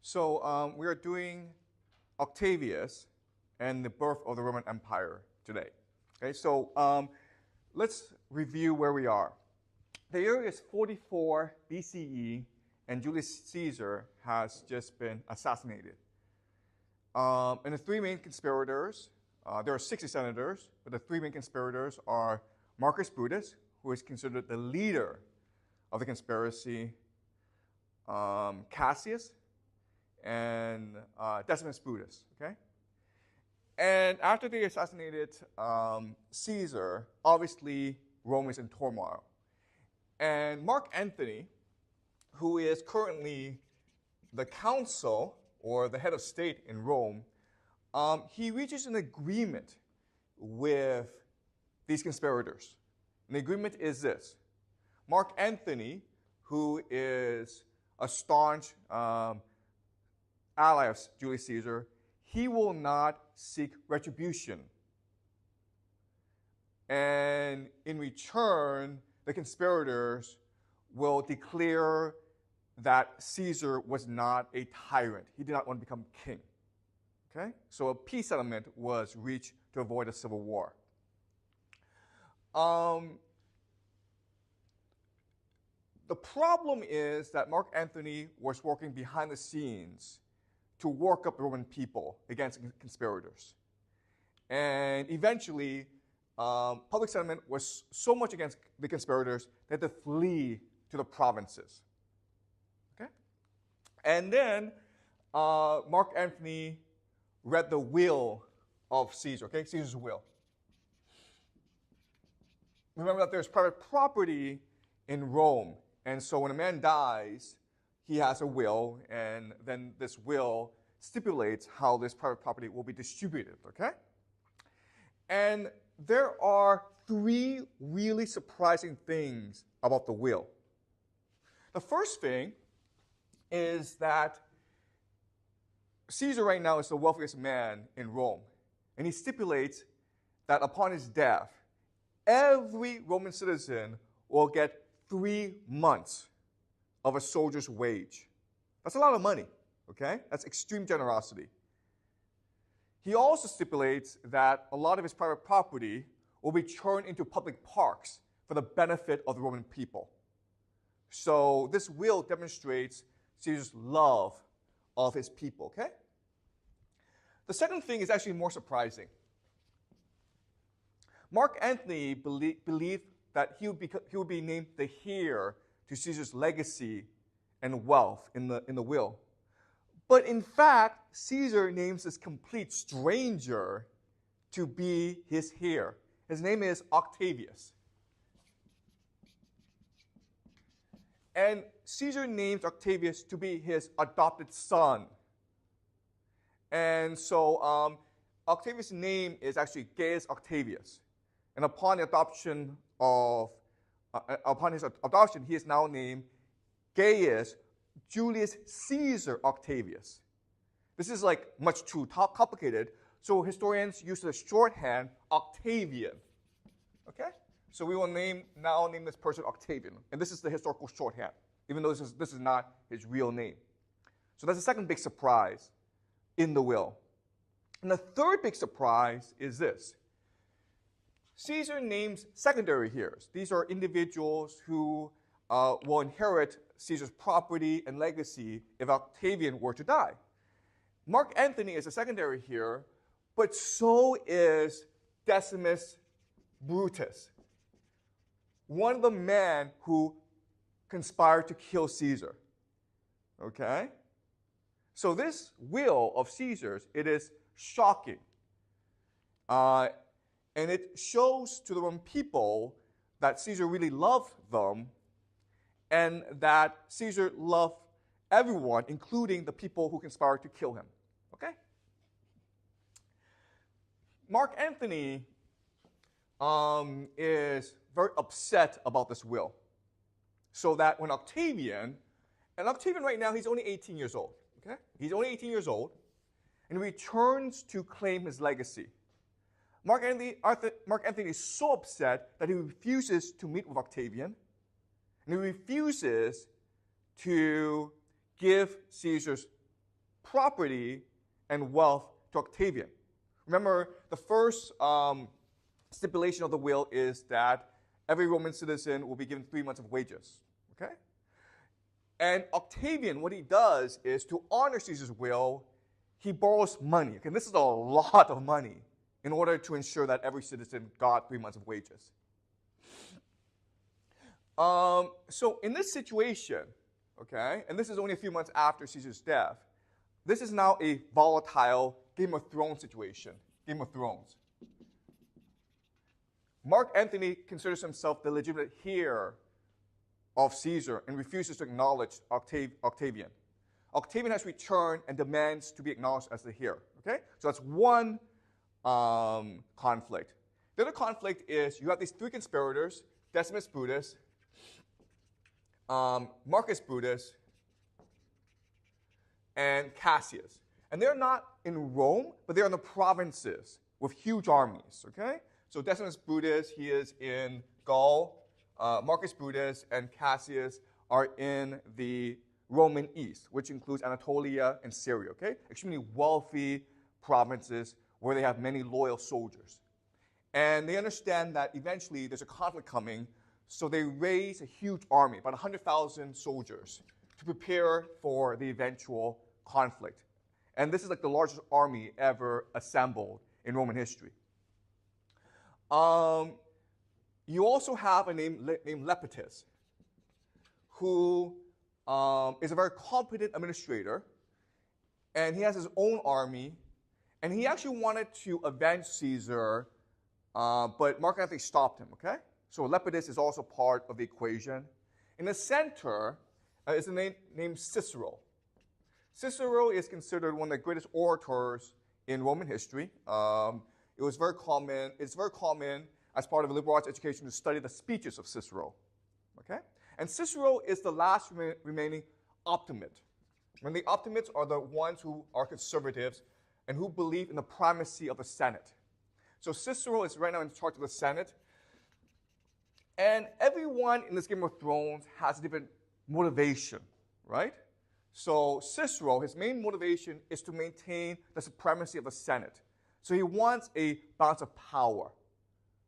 So we are doing Octavius and the birth of the Roman Empire today. Okay, so let's review where we are. The year is 44 BCE, and Julius Caesar has just been assassinated. And the three main conspirators, there are 60 senators, but the three main conspirators are Marcus Brutus, who is considered the leader of the conspiracy, Cassius, and Decimus Brutus. Okay? And after they assassinated Caesar, obviously Rome is in turmoil. And Mark Antony, who is currently the consul or the head of state in Rome, he reaches an agreement with these conspirators. And the agreement is this. Mark Antony, who is a staunch ally of Julius Caesar, he will not seek retribution. And in return, the conspirators will declare that Caesar was not a tyrant. He did not want to become king. Okay? So a peace settlement was reached to avoid a civil war. The problem is that Mark Antony was working behind the scenes to work up the Roman people against conspirators. And eventually, public sentiment was so much against the conspirators that they had to flee to the provinces. Okay? And then Mark Antony read the will of Caesar, okay? Caesar's will. Remember that there's private property in Rome. And so when a man dies, he has a will, and then this will stipulates how this private property will be distributed, okay? And there are three really surprising things about the will. The first thing is that Caesar right now is the wealthiest man in Rome, and he stipulates that upon his death, every Roman citizen will get 3 months of a soldier's wage. That's a lot of money, okay? That's extreme generosity. He also stipulates that a lot of his private property will be turned into public parks for the benefit of the Roman people. So this will demonstrates Caesar's love of his people, okay? The second thing is actually more surprising. Mark Antony believed that he would be named the heir to Caesar's legacy and wealth in the will. But in fact, Caesar names this complete stranger to be his heir. His name is Octavius. And Caesar names Octavius to be his adopted son. And so Octavius' name is actually Gaius Octavius. And upon his adoption, he is now named Gaius Julius Caesar Octavius. This is like much too complicated, so historians use the shorthand Octavian. Okay? So we will now name this person Octavian, and this is the historical shorthand, even though this is not his real name. So that's the second big surprise in the will. And the third big surprise is this. Caesar names secondary heirs. These are individuals who will inherit Caesar's property and legacy if Octavian were to die. Mark Antony is a secondary heir, but so is Decimus Brutus, one of the men who conspired to kill Caesar. Okay? So this will of Caesar's, it is shocking. And it shows to the Roman people that Caesar really loved them and that Caesar loved everyone, including the people who conspired to kill him. Okay? Mark Antony is very upset about this will. So that when Octavian right now, he's only 18 years old. Okay? He's only 18 years old, and he returns to claim his legacy. Mark Antony is so upset that he refuses to meet with Octavian, and he refuses to give Caesar's property and wealth to Octavian. Remember, the first stipulation of the will is that every Roman citizen will be given 3 months of wages. Okay? And Octavian, what he does is to honor Caesar's will, he borrows money. Okay, this is a lot of money in order to ensure that every citizen got 3 months of wages. So in this situation, okay, and this is only a few months after Caesar's death, this is now a volatile Game of Thrones situation. Game of Thrones. Mark Antony considers himself the legitimate heir of Caesar and refuses to acknowledge Octavian. Octavian has returned and demands to be acknowledged as the heir. Okay? So that's one conflict. The other conflict is you have these 3 conspirators, Decimus Brutus, Marcus Brutus, and Cassius. And they're not in Rome, but they're in the provinces with huge armies. Okay? So Decimus Brutus, he is in Gaul. Marcus Brutus and Cassius are in the Roman East, which includes Anatolia and Syria. Okay? Extremely wealthy provinces where they have many loyal soldiers. And they understand that eventually there's a conflict coming, so they raise a huge army, about 100,000 soldiers, to prepare for the eventual conflict. And this is like the largest army ever assembled in Roman history. You also have a name named Lepidus, who is a very competent administrator, and he has his own army, and he actually wanted to avenge Caesar, but Mark Antony stopped him, okay? So Lepidus is also part of the equation. In the center is a name named Cicero. Cicero is considered one of the greatest orators in Roman history. It's very common as part of a liberal arts education to study the speeches of Cicero. Okay? And Cicero is the last remaining optimate. And the optimates are the ones who are conservatives and who believe in the primacy of the Senate. So Cicero is right now in charge of the Senate. And everyone in this Game of Thrones has a different motivation, right? So Cicero, his main motivation is to maintain the supremacy of the Senate. So he wants a balance of power.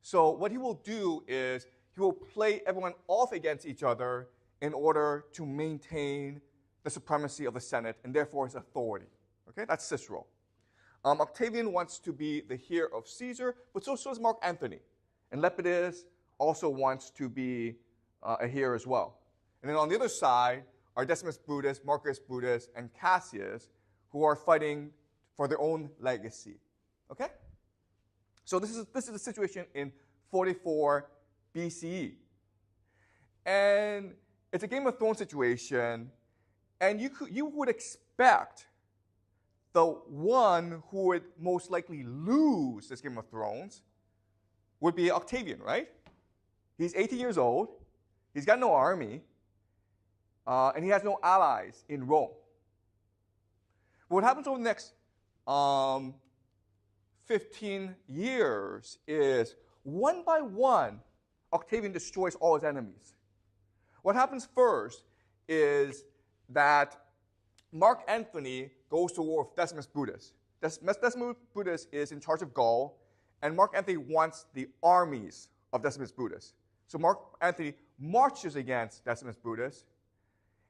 So what he will do is he will play everyone off against each other in order to maintain the supremacy of the Senate and therefore his authority. Okay, that's Cicero. Octavian wants to be the heir of Caesar, but so does Mark Antony. And Lepidus also wants to be a heir as well. And then on the other side are Decimus Brutus, Marcus Brutus, and Cassius, who are fighting for their own legacy. Okay? So this is the situation in 44 BCE. And it's a Game of Thrones situation, and you would expect the one who would most likely lose this Game of Thrones would be Octavian, right? He's 18 years old, he's got no army, and he has no allies in Rome. But what happens over the next 15 years is, one by one, Octavian destroys all his enemies. What happens first is that Mark Antony goes to war with Decimus Brutus. Decimus Brutus is in charge of Gaul, and Mark Antony wants the armies of Decimus Brutus. So Mark Antony marches against Decimus Brutus,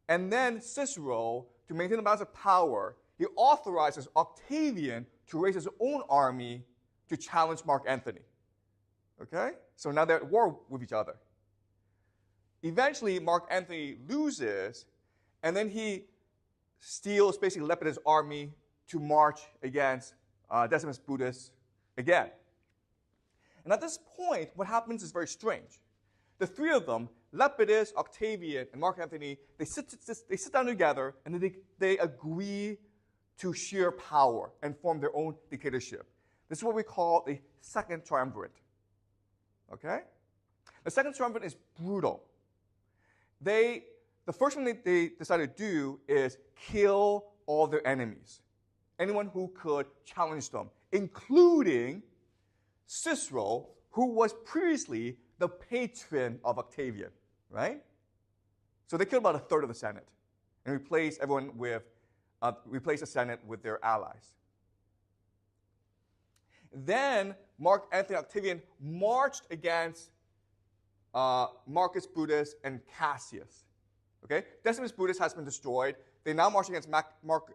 and then Cicero, to maintain the balance of power, he authorizes Octavian to raise his own army to challenge Mark Antony. Okay? So now they're at war with each other. Eventually, Mark Antony loses, and then he steals basically Lepidus' army to march against Decimus Brutus again. And at this point, what happens is very strange. The three of them, Lepidus, Octavian, and Mark Antony, they sit down together and they agree to share power and form their own dictatorship. This is what we call the Second Triumvirate. Okay? The Second Triumvirate is brutal. The first thing they decide to do is kill all their enemies. Anyone who could challenge them, including Cicero, who was previously the patron of Octavian, right? So they killed about a third of the Senate and replaced everyone with replace the Senate with their allies. Then Mark Antony Octavian marched against Marcus Brutus and Cassius. Okay? Decimus Brutus has been destroyed. They now march against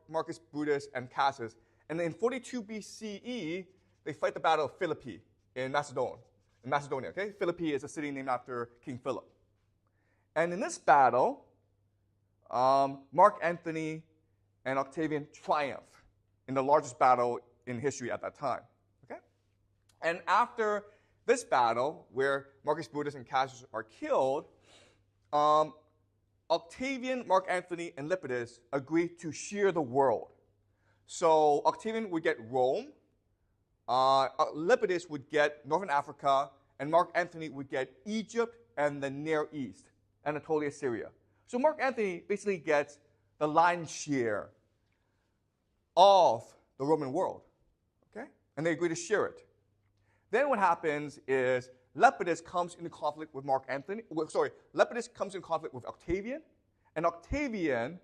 Marcus Brutus and Cassius. And in 42 BCE, they fight the Battle of Philippi in Macedonia. Okay? Philippi is a city named after King Philip. And in this battle, Mark Antony and Octavian triumph in the largest battle in history at that time. Okay? And after this battle, where Marcus Brutus and Cassius are killed, Octavian, Mark Antony, and Lepidus agree to share the world. So Octavian would get Rome, Lepidus would get Northern Africa, and Mark Antony would get Egypt and the Near East, Anatolia, Syria. So Mark Antony basically gets the lion's share of the Roman world, okay? And they agree to share it. Then what happens is Lepidus comes into conflict with Lepidus comes in conflict with Octavian, and Octavian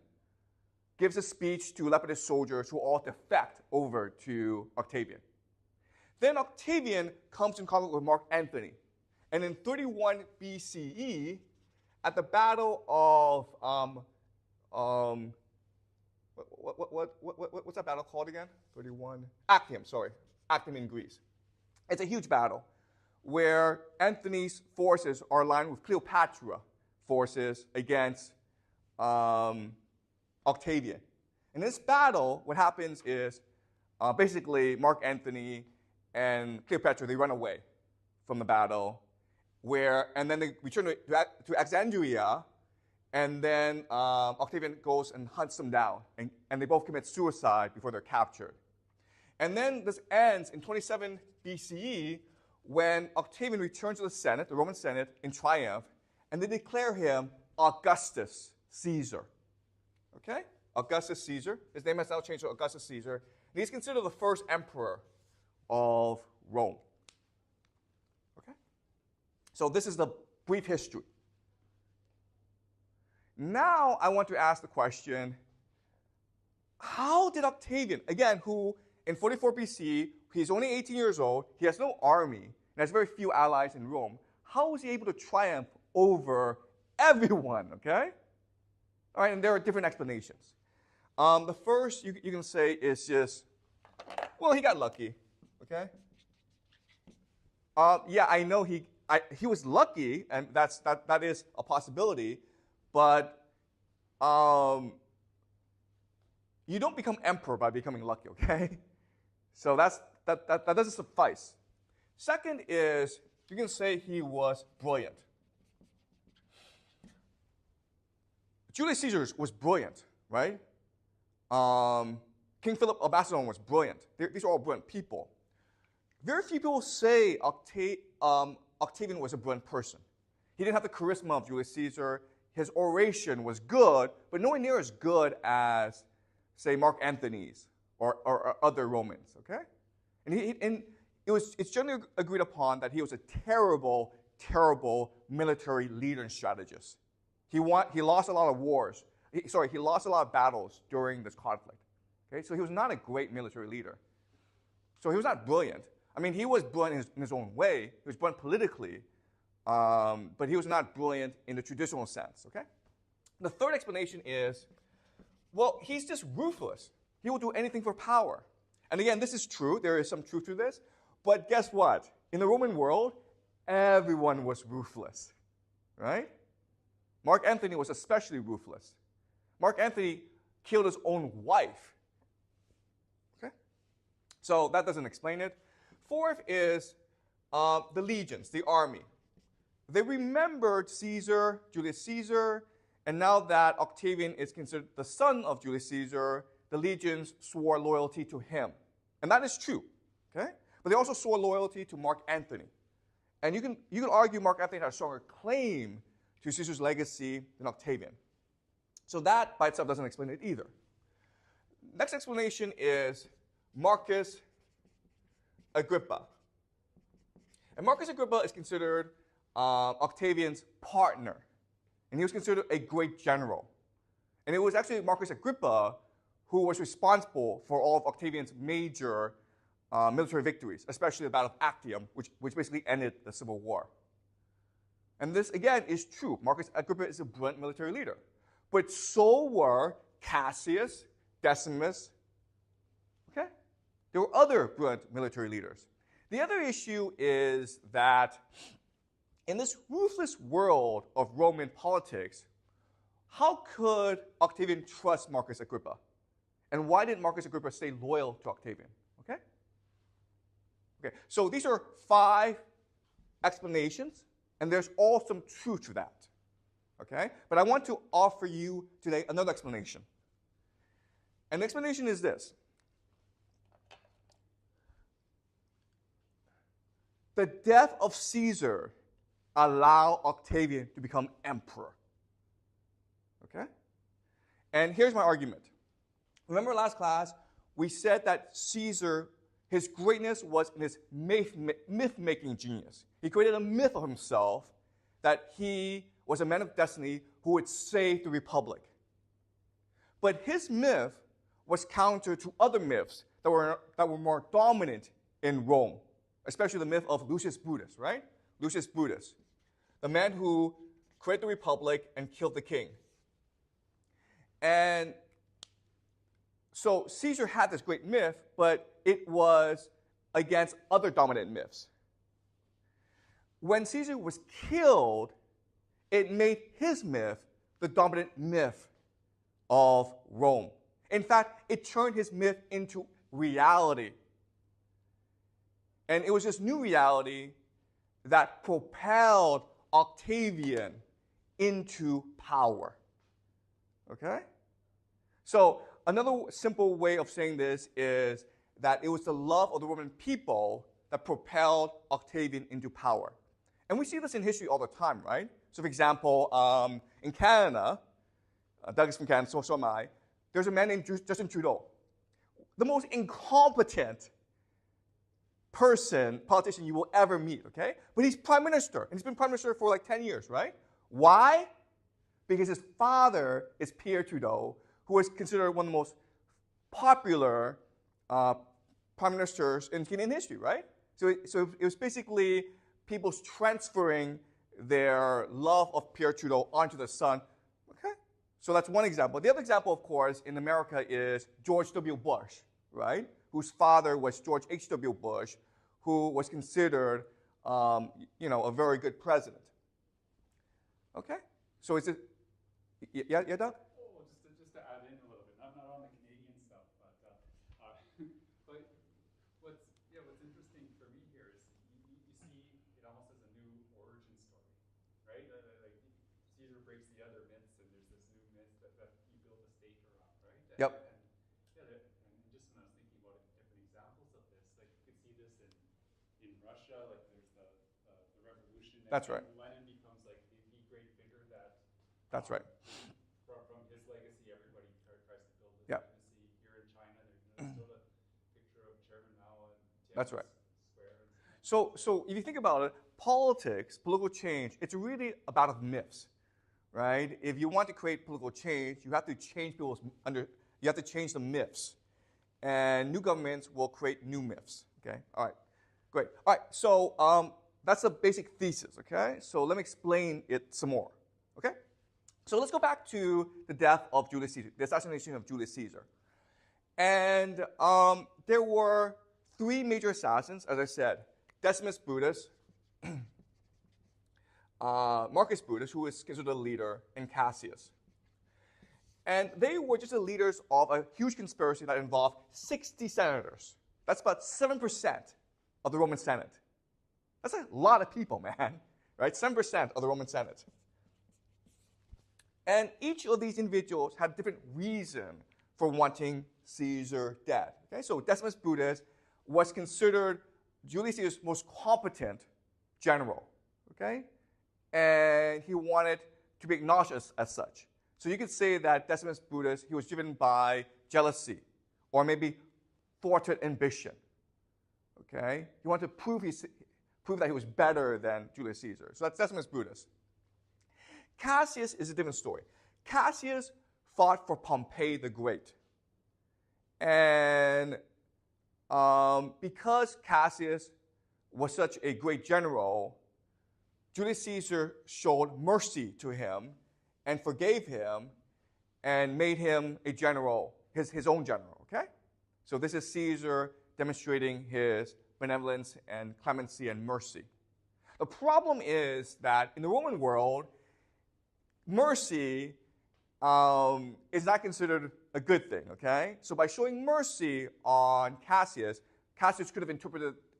gives a speech to Lepidus soldiers who all defect over to Octavian. Then Octavian comes in conflict with Mark Antony. And in 31 BCE, at the Battle of, what's that battle called again? 31, Actium in Greece. It's a huge battle where Antony's forces are aligned with Cleopatra forces against Octavian. In this battle, what happens is basically Mark Antony and Cleopatra, they run away from the battle, and then they return to Alexandria, and then Octavian goes and hunts them down, and they both commit suicide before they're captured. And then this ends in 27 BCE when Octavian returns to the Senate, the Roman Senate, in triumph, and they declare him Augustus Caesar. Okay? Augustus Caesar. His name has now changed to Augustus Caesar. And he's considered the first emperor of Rome. Okay? So this is the brief history. Now I want to ask the question, how did Octavian, again, who in 44 BC, he's only 18 years old, he has no army, and has very few allies in Rome, how was he able to triumph over everyone, okay? All right, and there are different explanations. The first you can say is just, well, he got lucky, okay? Yeah, I know he was lucky, and that is a possibility, but you don't become emperor by becoming lucky, okay? So that doesn't suffice. Second is, you can say he was brilliant. Julius Caesar was brilliant, right? King Philip of Macedon was brilliant. These are all brilliant people. Very few people say Octavian was a brilliant person. He didn't have the charisma of Julius Caesar. His oration was good, but nowhere near as good as, say, Mark Antony's or other Romans, okay? And it's generally agreed upon that he was a terrible, terrible military leader and strategist. He lost a lot of wars. He lost a lot of battles during this conflict. Okay, so he was not a great military leader. So he was not brilliant. I mean, he was brilliant in his own way. He was brilliant politically, but he was not brilliant in the traditional sense. Okay. The third explanation is, well, he's just ruthless. He will do anything for power. And again, this is true. There is some truth to this. But guess what? In the Roman world, everyone was ruthless, right? Mark Antony was especially ruthless. Mark Antony killed his own wife. Okay? So that doesn't explain it. Fourth is the legions, the army. They remembered Caesar, Julius Caesar, and now that Octavian is considered the son of Julius Caesar, the legions swore loyalty to him. And that is true. Okay? But they also swore loyalty to Mark Antony. And you can argue Mark Antony had a stronger claim to Caesar's legacy than Octavian. So that by itself doesn't explain it either. Next explanation is Marcus Agrippa. And Marcus Agrippa is considered Octavian's partner. And he was considered a great general. And it was actually Marcus Agrippa who was responsible for all of Octavian's major military victories, especially the Battle of Actium, which basically ended the Civil War. And this, again, is true. Marcus Agrippa is a brilliant military leader. But so were Cassius, Decimus. Okay? There were other brilliant military leaders. The other issue is that in this ruthless world of Roman politics, how could Octavian trust Marcus Agrippa? And why did Marcus Agrippa stay loyal to Octavian? Okay? Okay, so these are 5 explanations, and there's all some truth to that. Okay? But I want to offer you today another explanation. And the explanation is this. The death of Caesar allowed Octavian to become emperor. Okay? And here's my argument. Remember last class, we said that Caesar, his greatness was in his myth-making genius. He created a myth of himself that he was a man of destiny who would save the Republic. But his myth was counter to other myths that were more dominant in Rome, especially the myth of Lucius Brutus, right? Lucius Brutus, the man who created the Republic and killed the king. And so Caesar had this great myth, but it was against other dominant myths. When Caesar was killed, it made his myth the dominant myth of Rome. In fact, it turned his myth into reality. And it was this new reality that propelled Octavian into power. Okay? So another simple way of saying this is that it was the love of the Roman people that propelled Octavian into power. And we see this in history all the time, right? So for example, in Canada, Doug is from Canada, so am I, there's a man named Justin Trudeau. The most incompetent politician you will ever meet, okay? But he's prime minister, and he's been prime minister for like 10 years, right? Why? Because his father is Pierre Trudeau, who is considered one of the most popular prime ministers in Canadian history, right? So it was basically people transferring their love of Pierre Trudeau onto the son. Okay? So that's one example. The other example, of course, in America is George W. Bush, right? Whose father was George H.W. Bush, who was considered, a very good president. Okay? So it's yeah, Doug? Oh, just to add in a little bit, not on the Canadian stuff, but what's interesting for me here is you see it almost as a new origin story, right? Like Caesar breaks the other myths, and there's this new myth that you build a state around, right? Yep. And just when I was thinking about different examples of this, like you could see this in Russia, like there's the revolution. That's right. Lenin becomes like the great figure that. That's right. From his legacy, everybody tries to build this Yeah. legacy. Here in China, there's still a picture of Chairman Mao and That's right. Square. So if you think about it, politics, political change, it's really about myths, right? If you want to create political change, you have to change you have to change the myths. And new governments will create new myths, okay? All right, great. All right, so that's the basic thesis, okay? So let me explain it some more, okay? So let's go back to the death of Julius Caesar, the assassination of Julius Caesar. And there were 3 major assassins, as I said. Decimus Brutus, Marcus Brutus, who is considered a leader, and Cassius. And they were just the leaders of a huge conspiracy that involved 60 senators. That's about 7% of the Roman Senate. That's a lot of people, man, right? 7% of the Roman Senate. And each of these individuals had a different reason for wanting Caesar dead. Okay? So Decimus Brutus was considered Julius Caesar's most competent general. Okay? And he wanted to be acknowledged as such. So you could say that Decimus Brutus, he was driven by jealousy or maybe thwarted ambition. Okay? He wanted to prove that he was better than Julius Caesar. So that's Decimus Brutus. Cassius is a different story. Cassius fought for Pompey the Great. And because Cassius was such a great general, Julius Caesar showed mercy to him and forgave him and made him a general, his own general, okay? So this is Caesar demonstrating his benevolence and clemency and mercy. The problem is that in the Roman world, mercy is not considered a good thing, okay? So by showing mercy on Cassius, Cassius could have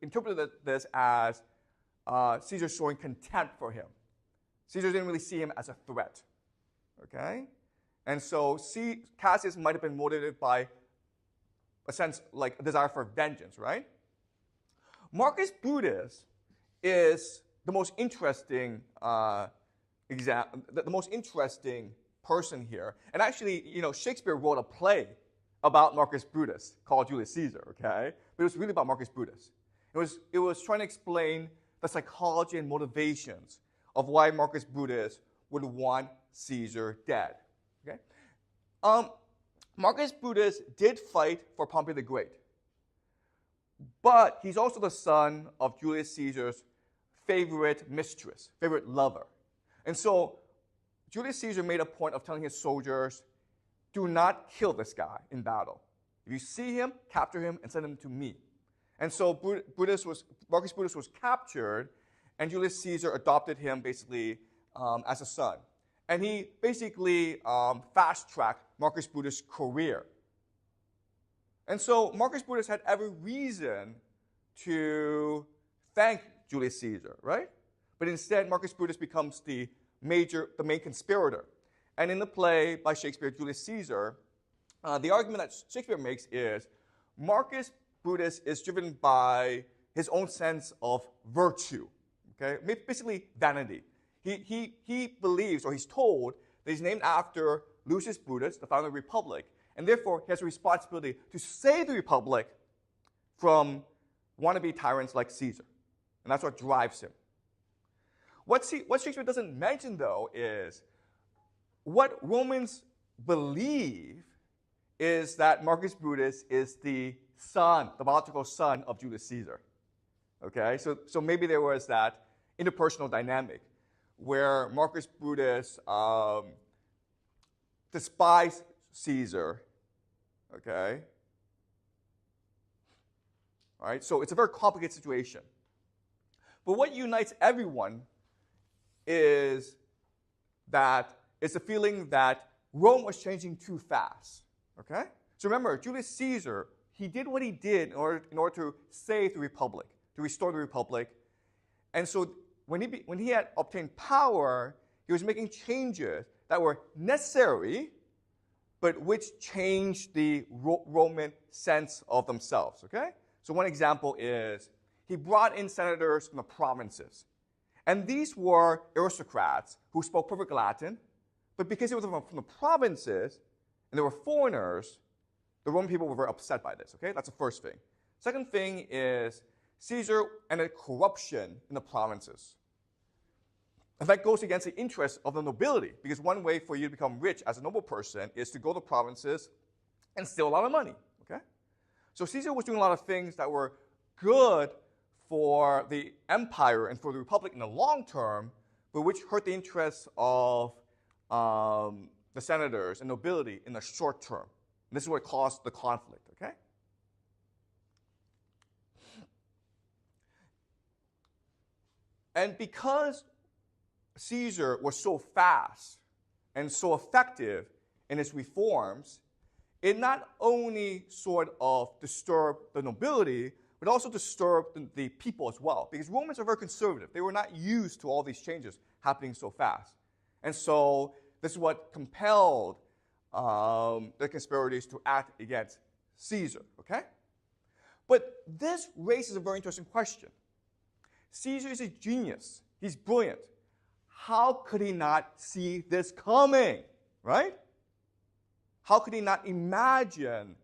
interpreted this as Caesar showing contempt for him. Caesar didn't really see him as a threat, okay? And so Cassius might have been motivated by a sense like a desire for vengeance, right? Marcus Brutus is the most interesting the most interesting person here. And actually, Shakespeare wrote a play about Marcus Brutus called Julius Caesar, okay? But it was really about Marcus Brutus. It was trying to explain the psychology and motivations of why Marcus Brutus would want Caesar dead, okay? Marcus Brutus did fight for Pompey the Great, but he's also the son of Julius Caesar's favorite mistress, favorite lover. And so Julius Caesar made a point of telling his soldiers, do not kill this guy in battle. If you see him, capture him and send him to me. And so Marcus Brutus was captured, and Julius Caesar adopted him basically as a son. And he basically fast-tracked Marcus Brutus' career. And so Marcus Brutus had every reason to thank Julius Caesar, right? But instead, Marcus Brutus becomes the main conspirator. And in the play by Shakespeare, Julius Caesar, the argument that Shakespeare makes is Marcus Brutus is driven by his own sense of virtue, okay? Basically vanity. He believes, or he's told, that he's named after Lucius Brutus, the founder of the Republic, and therefore he has a responsibility to save the Republic from wannabe tyrants like Caesar. And that's what drives him. What Shakespeare doesn't mention, though, is what Romans believe is that Marcus Brutus is the biological son of Julius Caesar. Okay, so maybe there was that interpersonal dynamic where Marcus Brutus despised Caesar. Okay, all right. So it's a very complicated situation. But what unites everyone is the feeling that Rome was changing too fast. Okay? So remember, Julius Caesar, he did what he did in order to save the Republic, to restore the Republic. And so when he had obtained power, he was making changes that were necessary, but which changed the Roman sense of themselves. Okay? So one example is he brought in senators from the provinces. And these were aristocrats who spoke perfect Latin, but because they were from the provinces and they were foreigners, the Roman people were very upset by this. Okay, that's the first thing. Second thing is Caesar ended corruption in the provinces. And that goes against the interests of the nobility, because one way for you to become rich as a noble person is to go to provinces and steal a lot of money. Okay, so Caesar was doing a lot of things that were good for the empire and for the republic in the long term, but which hurt the interests of the senators and nobility in the short term. And this is what caused the conflict, okay? And because Caesar was so fast and so effective in his reforms, it not only sort of disturbed the nobility, but also disturbed the people as well. Because Romans are very conservative. They were not used to all these changes happening so fast. And so this is what compelled the conspirators to act against Caesar, okay? But this raises a very interesting question. Caesar is a genius. He's brilliant. How could he not see this coming, right? How could he not imagine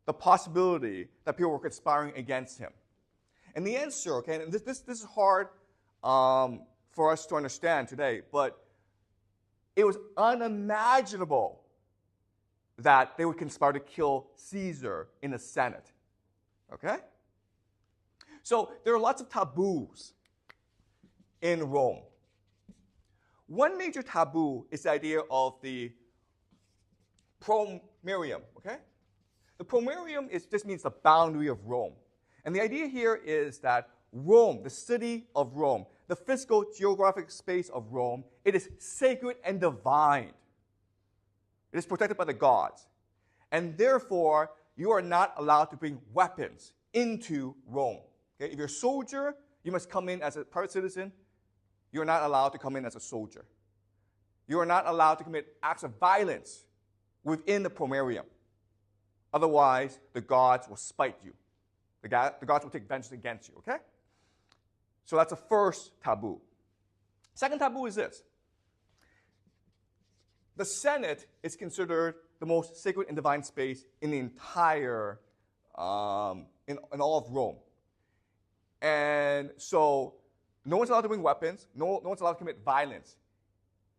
the possibility that people were conspiring against him? And the answer, okay, and this is hard for us to understand today, but it was unimaginable that they would conspire to kill Caesar in the Senate. Okay? So there are lots of taboos in Rome. One major taboo is the idea of the promerium. Okay? The promerium just means the boundary of Rome. And the idea here is that Rome, the city of Rome, the physical geographic space of Rome, it is sacred and divine. It is protected by the gods. And therefore, you are not allowed to bring weapons into Rome. Okay? If you're a soldier, you must come in as a private citizen. You're not allowed to come in as a soldier. You are not allowed to commit acts of violence within the promerium. Otherwise, the gods will spite you. The gods will take vengeance against you, okay? So that's the first taboo. Second taboo is this. The Senate is considered the most sacred and divine space in the entire, in all of Rome. And so no one's allowed to bring weapons. No one's allowed to commit violence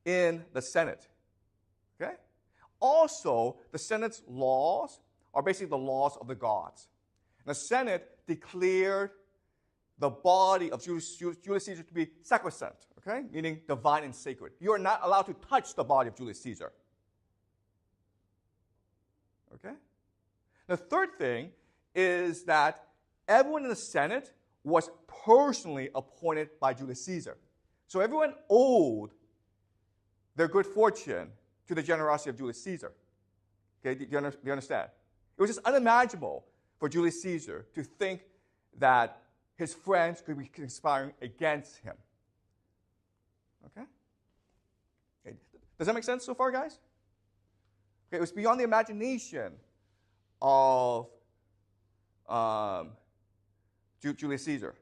in the Senate, okay? Also, the Senate's laws are basically the laws of the gods. And the Senate declared the body of Julius Caesar to be sacrosanct, okay? Meaning divine and sacred. You are not allowed to touch the body of Julius Caesar. Okay? The third thing is that everyone in the Senate was personally appointed by Julius Caesar. So everyone owed their good fortune to the generosity of Julius Caesar. Okay, do you understand? It was just unimaginable for Julius Caesar to think that his friends could be conspiring against him. Okay? Does that make sense so far, guys? Okay, it was beyond the imagination of Julius Caesar.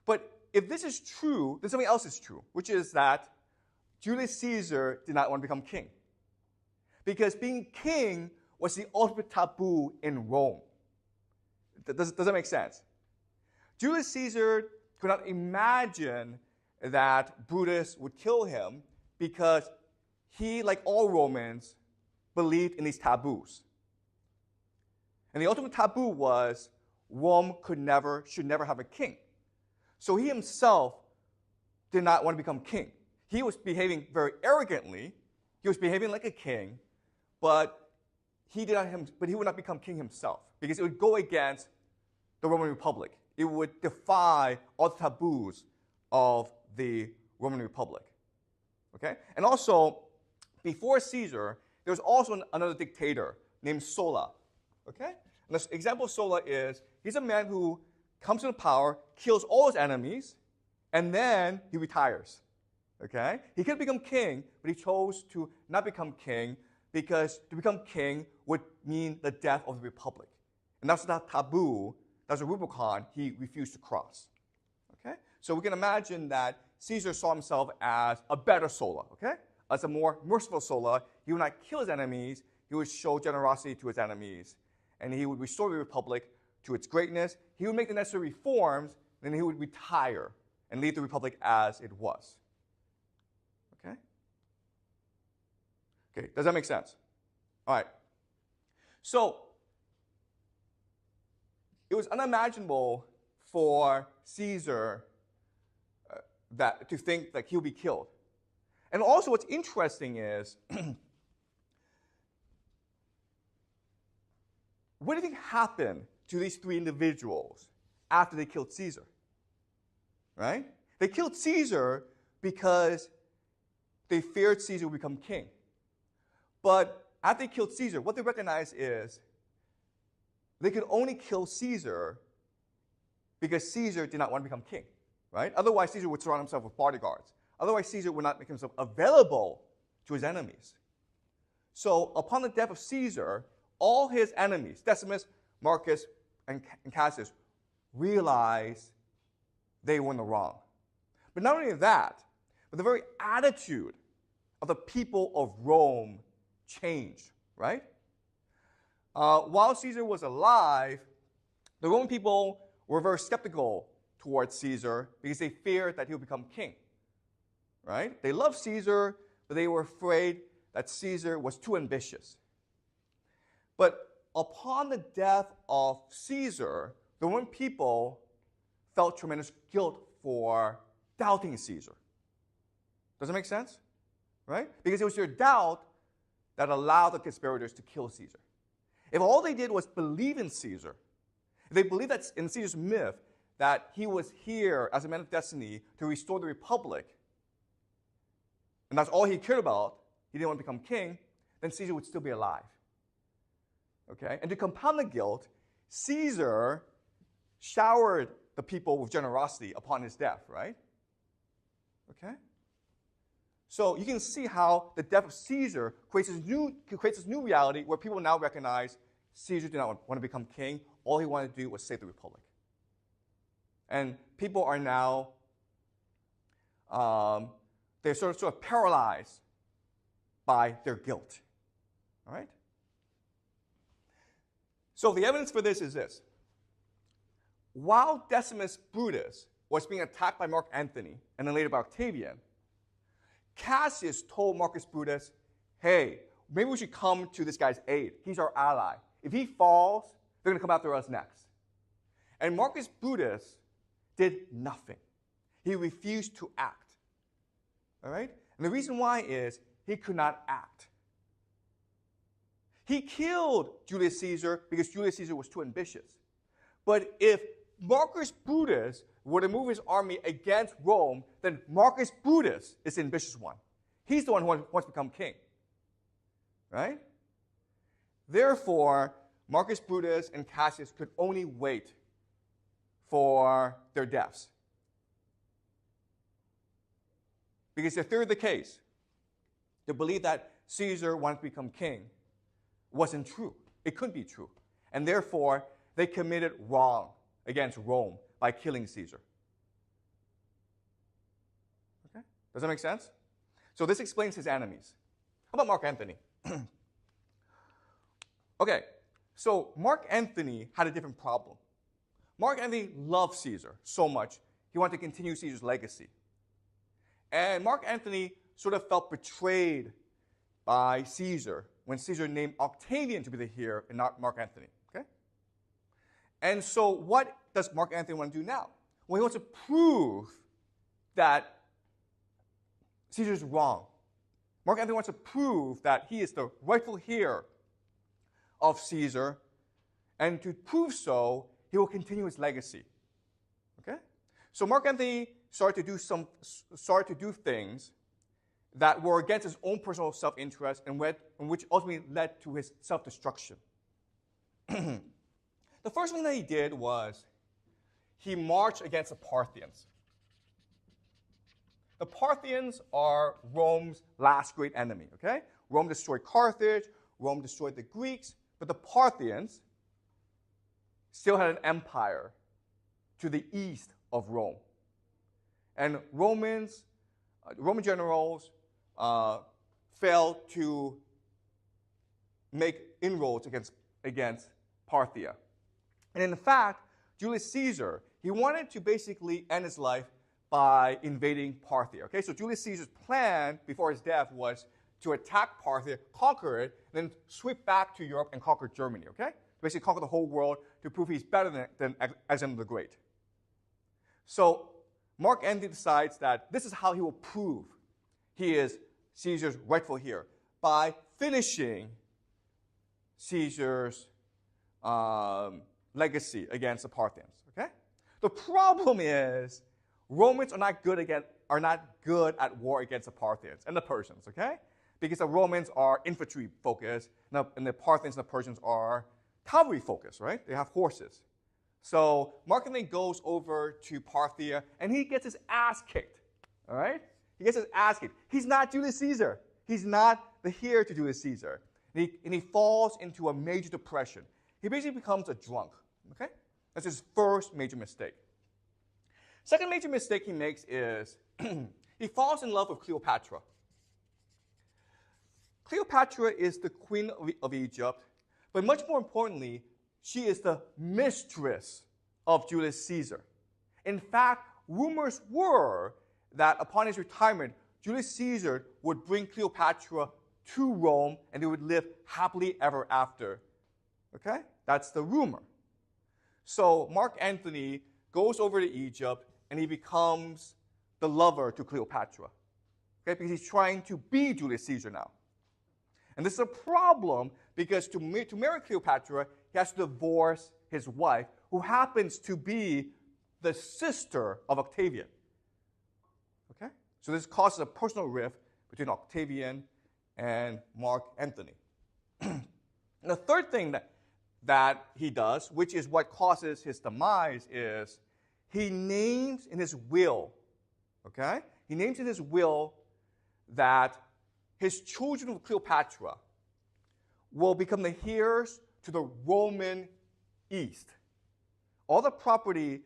But if this is true, then something else is true, which is that Julius Caesar did not want to become king. Because being king was the ultimate taboo in Rome. Does that make sense? Julius Caesar could not imagine that Brutus would kill him because he, like all Romans, believed in these taboos. And the ultimate taboo was Rome should never have a king. So he himself did not want to become king. He was behaving very arrogantly. He was behaving like a king, but he would not become king himself because it would go against the Roman Republic. It would defy all the taboos of the Roman Republic. Okay? And also, before Caesar, there was also another dictator named Sulla. Okay? And the example of Sulla is he's a man who comes into power, kills all his enemies, and then he retires. Okay? He could become king, but he chose to not become king because to become king would mean the death of the republic. And that's the taboo, that's a Rubicon he refused to cross. Okay? So we can imagine that Caesar saw himself as a better Sulla, okay? As a more merciful Sulla. He would not kill his enemies, he would show generosity to his enemies, and he would restore the republic to its greatness. He would make the necessary reforms, and then he would retire and leave the republic as it was. Okay? Okay, does that make sense? All right. So, it was unimaginable for Caesar to think that he'll be killed. And also what's interesting is, what do you think happened to these three individuals after they killed Caesar? Right? They killed Caesar because they feared Caesar would become king. But after they killed Caesar, what they recognized is they could only kill Caesar because Caesar did not want to become king. Right? Otherwise, Caesar would surround himself with bodyguards. Otherwise, Caesar would not make himself available to his enemies. So, upon the death of Caesar, all his enemies, Decimus, Marcus, and Cassius, realized they were in the wrong. But not only that, but the very attitude of the people of Rome changed, right? While Caesar was alive, the Roman people were very skeptical towards Caesar because they feared that he would become king, right? They loved Caesar, but they were afraid that Caesar was too ambitious. But upon the death of Caesar, the Roman people felt tremendous guilt for doubting Caesar. Does that make sense? Right? Because it was their doubt that allowed the conspirators to kill Caesar. If all they did was believe in Caesar, if they believed that in Caesar's myth that he was here as a man of destiny to restore the republic, and that's all he cared about, he didn't want to become king, then Caesar would still be alive. Okay? And to compound the guilt, Caesar showered the people with generosity upon his death, right? Okay? So you can see how the death of Caesar creates this new reality where people now recognize Caesar did not want to become king. All he wanted to do was save the republic. And people are now, they're sort of paralyzed by their guilt. All right? So the evidence for this is this. While Decimus Brutus was being attacked by Mark Antony and then later by Octavian, Cassius told Marcus Brutus, hey, maybe we should come to this guy's aid. He's our ally. If he falls, they're going to come after us next. And Marcus Brutus did nothing. He refused to act. All right? And the reason why is he could not act. He killed Julius Caesar because Julius Caesar was too ambitious. But if Marcus Brutus were to move his army against Rome, then Marcus Brutus is the ambitious one. He's the one who wants to become king. Right? Therefore, Marcus Brutus and Cassius could only wait for their deaths. Because the third of the case, to believe that Caesar wanted to become king wasn't true. It couldn't be true. And therefore, they committed wrong against Rome by killing Caesar. Okay? Does that make sense? So this explains his enemies. How about Mark Antony? Okay, so Mark Antony had a different problem. Mark Antony loved Caesar so much, he wanted to continue Caesar's legacy. And Mark Antony sort of felt betrayed by Caesar when Caesar named Octavian to be the heir and not Mark Antony. Okay? And so what does Mark Antony want to do now? Well, he wants to prove that Caesar's wrong. Mark Antony wants to prove that he is the rightful heir of Caesar, and to prove so, he will continue his legacy. Okay? So Mark Antony started to do things that were against his own personal self-interest and which ultimately led to his self-destruction. The first thing that he did was he marched against the Parthians. The Parthians are Rome's last great enemy, okay? Rome destroyed Carthage, Rome destroyed the Greeks, but the Parthians still had an empire to the east of Rome. And Roman generals failed to make inroads against Parthia. And in fact, Julius Caesar, he wanted to basically end his life by invading Parthia. Okay, so Julius Caesar's plan before his death was to attack Parthia, conquer it, then sweep back to Europe and conquer Germany. Okay, basically conquer the whole world to prove he's better than Alexander the Great. So Mark Antony decides that this is how he will prove he is Caesar's rightful heir, by finishing Caesar's legacy against the Parthians. Okay? The problem is Romans are not good at war against the Parthians and the Persians. Okay? Because the Romans are infantry focused, and the Parthians and the Persians are cavalry focused. Right? They have horses. So Mark Antony goes over to Parthia, and he gets his ass kicked. All right? He gets his ass kicked. He's not Julius Caesar. He's not the heir to Julius Caesar. And he falls into a major depression. He basically becomes a drunk. Okay? That's his first major mistake. Second major mistake he makes is he falls in love with Cleopatra. Cleopatra is the queen of Egypt, but much more importantly, she is the mistress of Julius Caesar. In fact, rumors were that upon his retirement, Julius Caesar would bring Cleopatra to Rome, and they would live happily ever after Okay? That's the rumor. So Mark Antony goes over to Egypt and he becomes the lover to Cleopatra. Okay? Because he's trying to be Julius Caesar now. And this is a problem because to marry Cleopatra, he has to divorce his wife, who happens to be the sister of Octavian. Okay? So this causes a personal rift between Octavian and Mark Antony. And the third thing that he does, which is what causes his demise, is he names in his will, okay? He names in his will that his children of Cleopatra will become the heirs to the Roman East. All the property,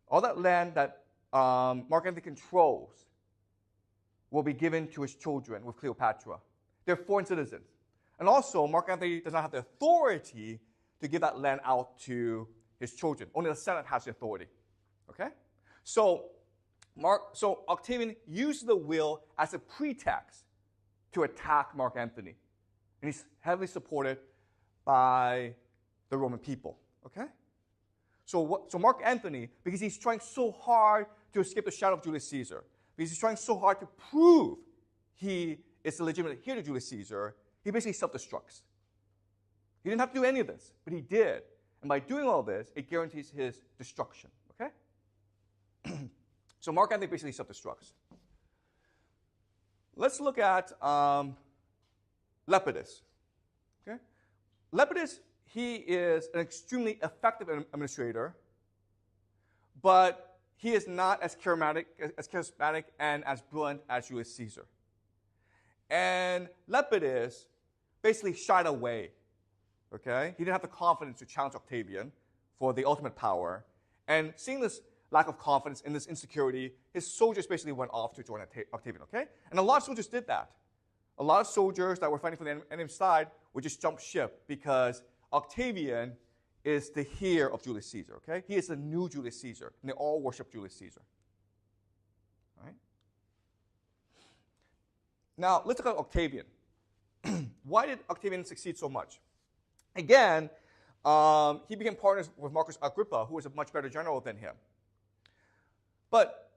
all that land that Mark Antony controls will be given to his children with Cleopatra. They're foreign citizens. And also, Mark Antony does not have the authority to give that land out to his children. Only the Senate has the authority. Okay? So Octavian used the will as a pretext to attack Mark Antony. And he's heavily supported by the Roman people. Okay? So Mark Antony, because he's trying so hard to escape the shadow of Julius Caesar, because he's trying so hard to prove he is the legitimate heir to Julius Caesar, he basically self-destructs. He didn't have to do any of this, but he did. And by doing all this, it guarantees his destruction. Okay? So Mark Antony basically self-destructs. Let's look at Lepidus. Okay? Lepidus, he is an extremely effective administrator, but he is not as charismatic and as brilliant as Julius Caesar. And Lepidus basically shied away. Okay? He didn't have the confidence to challenge Octavian for the ultimate power. And seeing this lack of confidence and this insecurity, his soldiers basically went off to join Octavian. Okay? And a lot of soldiers did that. A lot of soldiers that were fighting for the enemy's side would just jump ship because Octavian is the heir of Julius Caesar. Okay? He is the new Julius Caesar, and they all worship Julius Caesar. All right? Now, let's look at Octavian. Why did Octavian succeed so much? Again, he became partners with Marcus Agrippa, who was a much better general than him. But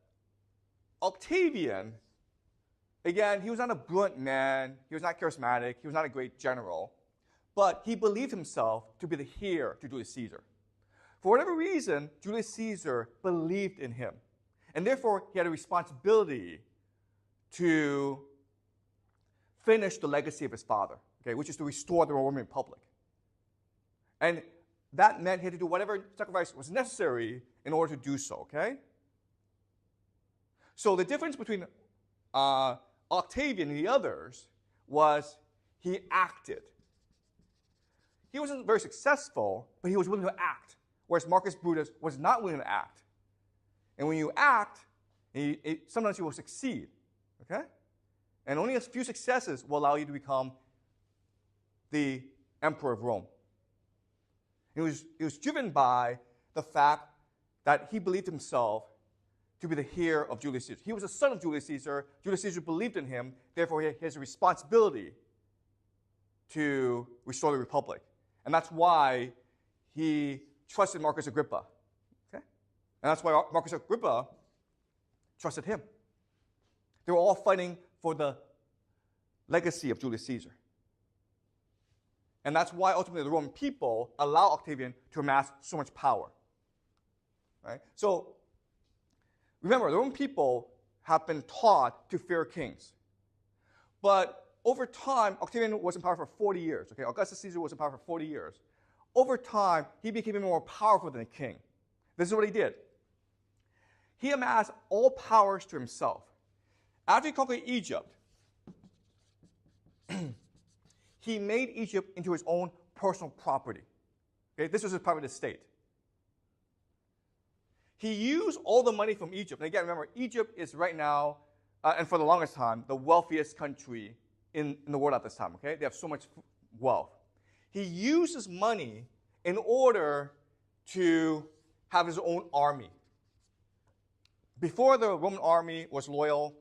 Octavian, again, he was not a brilliant man. He was not charismatic. He was not a great general. But he believed himself to be the heir to Julius Caesar. For whatever reason, Julius Caesar believed in him. And therefore, he had a responsibility to finish the legacy of his father, okay, which is to restore the Roman Republic. And that meant he had to do whatever sacrifice was necessary in order to do so, okay? So the difference between Octavian and the others was he acted. He wasn't very successful, but he was willing to act, whereas Marcus Brutus was not willing to act. And when you act, sometimes you will succeed, okay? And only a few successes will allow you to become the emperor of Rome. He was driven by the fact that he believed himself to be the heir of Julius Caesar. He was a son of Julius Caesar. Julius Caesar believed in him. Therefore, he has a responsibility to restore the Republic. And that's why he trusted Marcus Agrippa. Okay? And that's why Marcus Agrippa trusted him. They were all fighting for the legacy of Julius Caesar. And that's why ultimately the Roman people allow Octavian to amass so much power. Right? So remember, the Roman people have been taught to fear kings. But over time, Octavian was in power for 40 years. Okay? Augustus Caesar was in power for 40 years. Over time, he became even more powerful than a king. This is what he did. He amassed all powers to himself. After he conquered Egypt, he made Egypt into his own personal property. Okay? This was his private estate. He used all the money from Egypt. And again, remember, Egypt is right now, and for the longest time, the wealthiest country in the world at this time. Okay? They have so much wealth. He used his money in order to have his own army. Before, the Roman army was loyal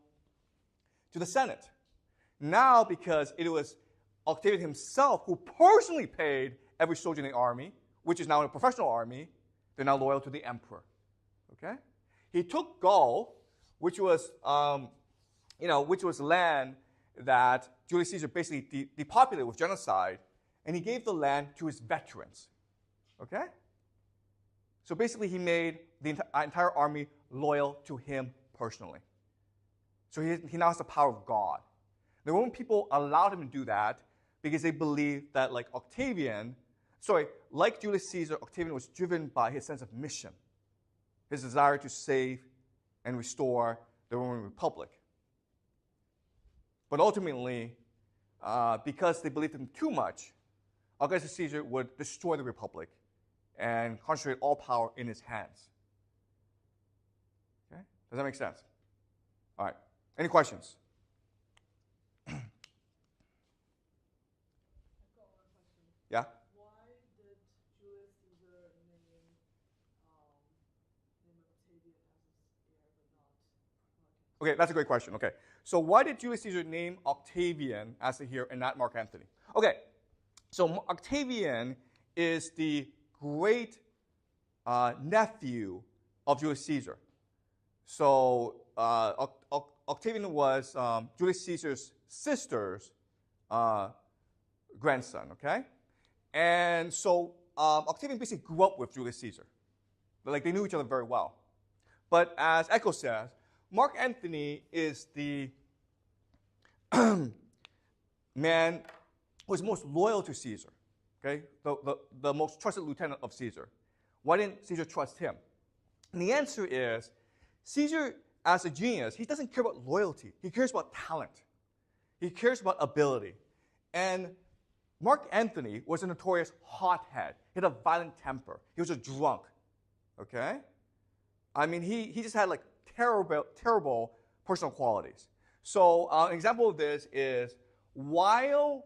to the Senate. Now, because it was Octavian himself who personally paid every soldier in the army, which is now a professional army. They're now loyal to the emperor. Okay? He took Gaul, which was land that Julius Caesar basically depopulated with genocide, and he gave the land to his veterans. Okay? So basically, he made the entire army loyal to him personally. So he now has the power of God. The Roman people allowed him to do that because they believed that, like Julius Caesar, Octavian was driven by his sense of mission, his desire to save and restore the Roman Republic. But ultimately, because they believed him too much, Augustus Caesar would destroy the Republic and concentrate all power in his hands. Okay? Does that make sense? All right. Any questions? I've got one question. Yeah? Why did Julius Caesar name Octavian as his heir but not Mark? Okay, that's a great question. Okay. So why did Julius Caesar name Octavian as the heir and not Mark Antony? Okay. So Octavian is the great nephew of Julius Caesar. So Octavian was Julius Caesar's sister's grandson, okay? And so Octavian basically grew up with Julius Caesar. Like, they knew each other very well. But as Echo says, Mark Antony is the man who is most loyal to Caesar, okay? The most trusted lieutenant of Caesar. Why didn't Caesar trust him? And the answer is, Caesar, as a genius, he doesn't care about loyalty. He cares about talent. He cares about ability. And Mark Antony was a notorious hothead. He had a violent temper. He was a drunk, okay? I mean, he just had, like, terrible personal qualities. So an example of this is, while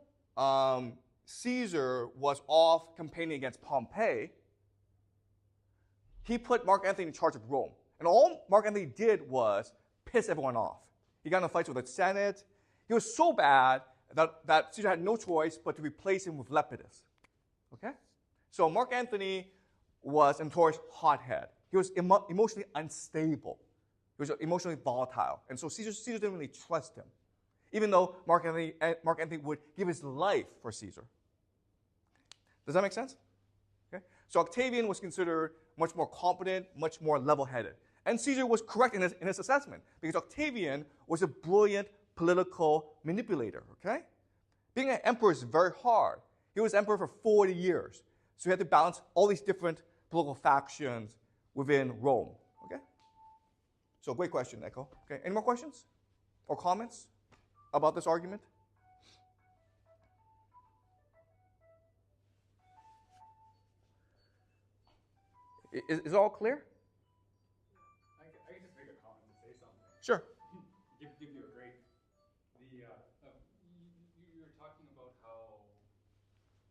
Caesar was off campaigning against Pompey, he put Mark Antony in charge of Rome. And all Mark Antony did was piss everyone off. He got in fights with the Senate. He was so bad that Caesar had no choice but to replace him with Lepidus. Okay? So Mark Antony was a notorious hothead. He was emotionally unstable. He was emotionally volatile. And so Caesar didn't really trust him, even though Mark Antony would give his life for Caesar. Does that make sense? Okay? So Octavian was considered much more competent, much more level-headed. And Caesar was correct in his assessment, because Octavian was a brilliant political manipulator, okay? Being an emperor is very hard. He was emperor for 40 years. So he had to balance all these different political factions within Rome, okay? So great question, Echo. Okay, any more questions or comments about this argument? Is it all clear? I can just make a comment to say something. Sure. Give you a great. You were talking about how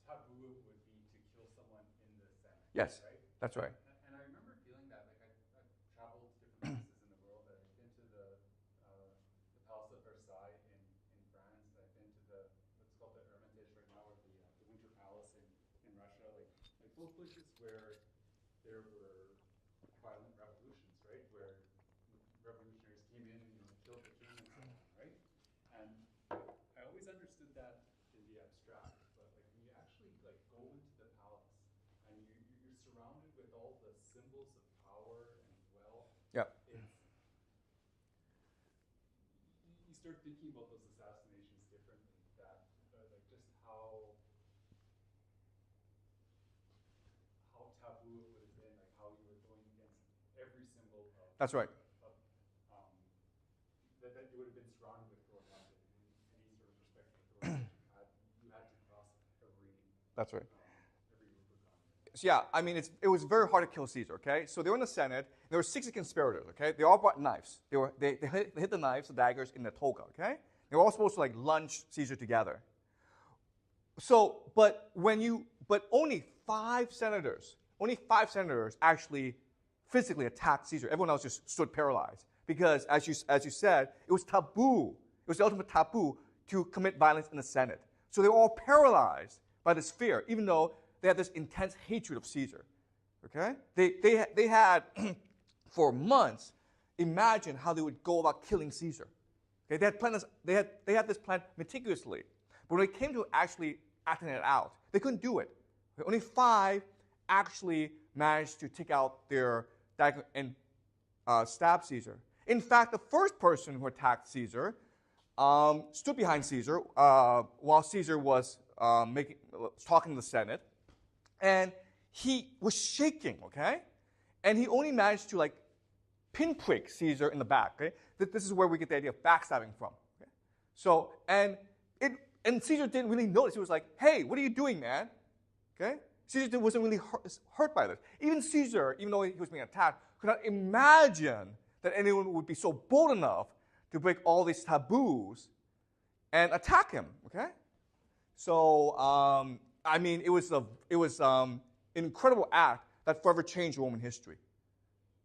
taboo it would be to kill someone in the Senate. Yes, right? That's right. And I remember feeling that. Like I've traveled to different places in the world. I've been to the Palace of Versailles in France. I've been to what's called the Hermitage right now, or the Winter Palace in Russia. Like both places where there were violent revolutions, right? Where revolutionaries came in and killed the king and so on, right? And I always understood that in the abstract, but like when you actually like go into the palace and you're surrounded with all the symbols of power and wealth. Yeah. You start thinking about those assassinations differently. That like just how taboo it would have been, like how you were going against every symbol of. That's right. That you would have been surrounded with growing up in any sort of respect for authority. You had to cross every. That's right. Every Rubicon. So yeah, I mean, it was very hard to kill Caesar, okay? So they were in the Senate. There were 60 conspirators, okay? They all brought knives. They hit the knives, the daggers, in the toga, okay? They were all supposed to, like, lunch Caesar together. So, but only five senators actually physically attacked Caesar. Everyone else just stood paralyzed. Because, as you said, it was taboo. It was the ultimate taboo to commit violence in the Senate. So they were all paralyzed by this fear, even though they they had this intense hatred of Caesar. Okay? They had, for months, imagined how they would go about killing Caesar. Okay? They had this plan meticulously. But when it came to actually acting it out, they couldn't do it. Only 5 actually managed to take out their dagger and stab Caesar. In fact, the first person who attacked Caesar stood behind Caesar while Caesar was talking to the Senate, and he was shaking, okay? And he only managed to pinprick Caesar in the back. Okay? This is where we get the idea of backstabbing from. Okay? So, and Caesar didn't really notice. He was like, "Hey, what are you doing, man?" Okay? Caesar wasn't really hurt by this. Even Caesar, even though he was being attacked, could not imagine that anyone would be so bold enough to break all these taboos and attack him. Okay? So, I mean, it was an incredible act that forever changed Roman history.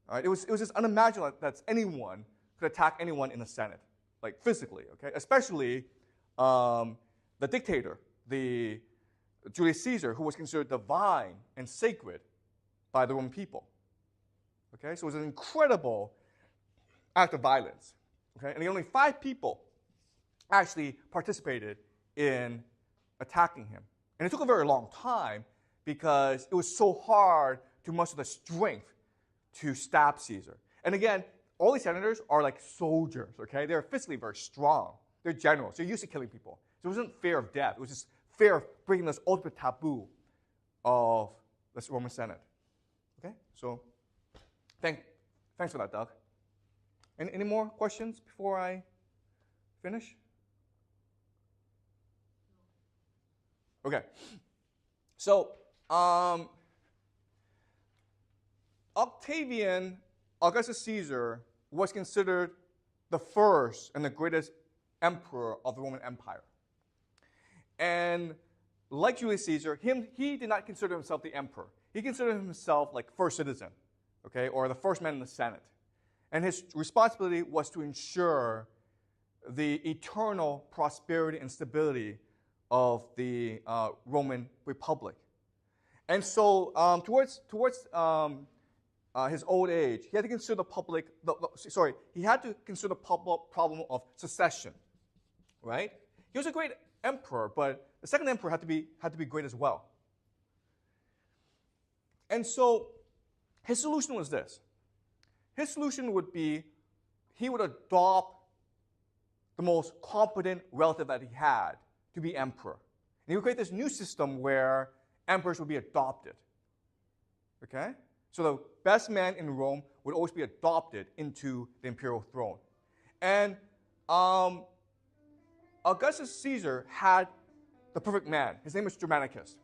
All right? It was just unimaginable that anyone could attack anyone in the Senate, like physically. Okay? Especially the dictator, the Julius Caesar, who was considered divine and sacred by the Roman people. Okay? So it was an incredible act of violence. Okay? And only 5 people actually participated in attacking him. And it took a very long time because it was so hard to muster the strength to stab Caesar. And again, all these senators are like soldiers, okay? They're physically very strong. They're generals. They're used to killing people. So it wasn't fear of death. It was just fear of breaking this ultimate taboo of this Roman Senate. Okay? So thanks for that, Doug. Any more questions before I finish? Okay. So Augustus Caesar was considered the first and the greatest emperor of the Roman Empire. And like Julius Caesar, he did not consider himself the emperor. He considered himself like first citizen, okay, or the first man in the Senate. And his responsibility was to ensure the eternal prosperity and stability of the Roman Republic. And so towards his old age, he had to consider he had to consider the problem of succession, right? He was a great emperor, but the second emperor had to be great as well. And so his solution was this. His solution would be he would adopt the most competent relative that he had to be emperor. And he would create this new system where emperors would be adopted. Okay? So the best man in Rome would always be adopted into the imperial throne. And Augustus Caesar had the perfect man. His name was Germanicus.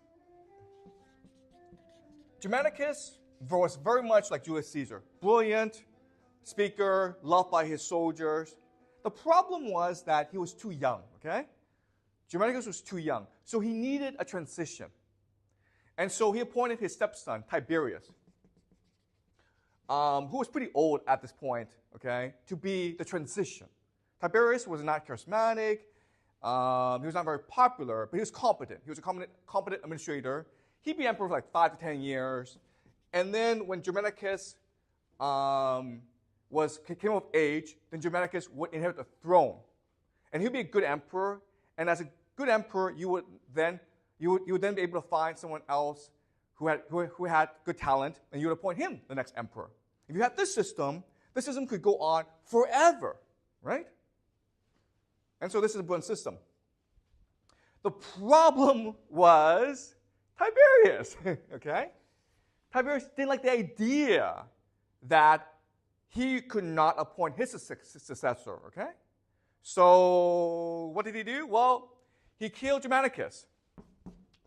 Germanicus was very much like Julius Caesar. Brilliant speaker, loved by his soldiers. The problem was that he was too young, okay? Germanicus was too young. So he needed a transition. And so he appointed his stepson, Tiberius, who was pretty old at this point, okay, to be the transition. Tiberius was not charismatic. He was not very popular, but he was competent. He was a competent administrator. He'd be emperor for like 5 to 10 years. And then when Germanicus came of age, then Germanicus would inherit the throne. And he'd be a good emperor. And as a good emperor, you would then be able to find someone else who had good talent, and you would appoint him the next emperor. If you had this system could go on forever, right? And so this is a brilliant system. The problem was Tiberius, okay? Tiberius didn't like the idea that he could not appoint his successor, okay? So what did he do? Well, he killed Germanicus.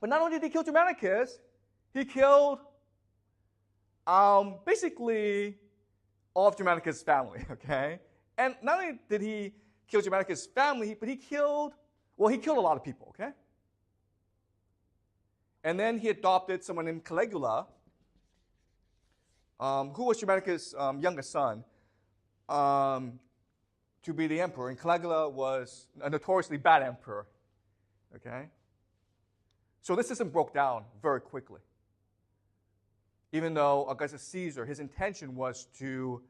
But not only did he kill Germanicus, he killed basically all of Germanicus' family, okay? And not only did he kill Germanicus' family, but he killed a lot of people, okay? And then he adopted someone named Caligula, who was Germanicus' youngest son, to be the emperor. And Caligula was a notoriously bad emperor, okay? So this system broke down very quickly. Even though Augustus Caesar, his intention was to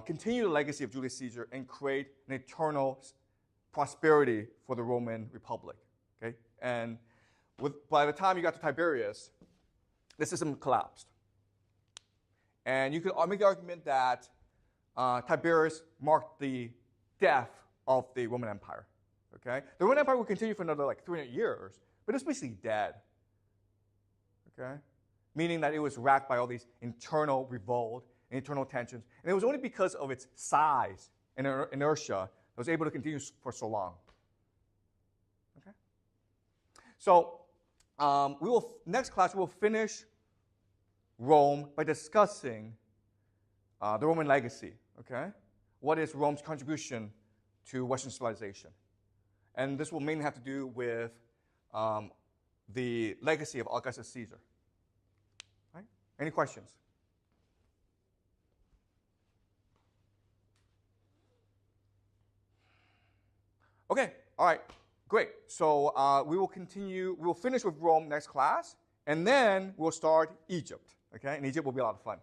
continue the legacy of Julius Caesar and create an eternal prosperity for the Roman Republic. Okay? And by the time you got to Tiberius, the system collapsed. And you could make the argument that Tiberius marked the death of the Roman Empire. Okay? The Roman Empire would continue for another like 300 years, but it's basically dead. Okay? Meaning that it was racked by all these internal revolt and internal tensions. And it was only because of its size and inertia that it was able to continue for so long. Okay? So next class we will finish Rome by discussing the Roman legacy. Okay? What is Rome's contribution to Western civilization? And this will mainly have to do with the legacy of Augustus Caesar. Right? Any questions? Okay, all right, great. So we will finish with Rome next class, and then we'll start Egypt. Okay, and Egypt will be a lot of fun.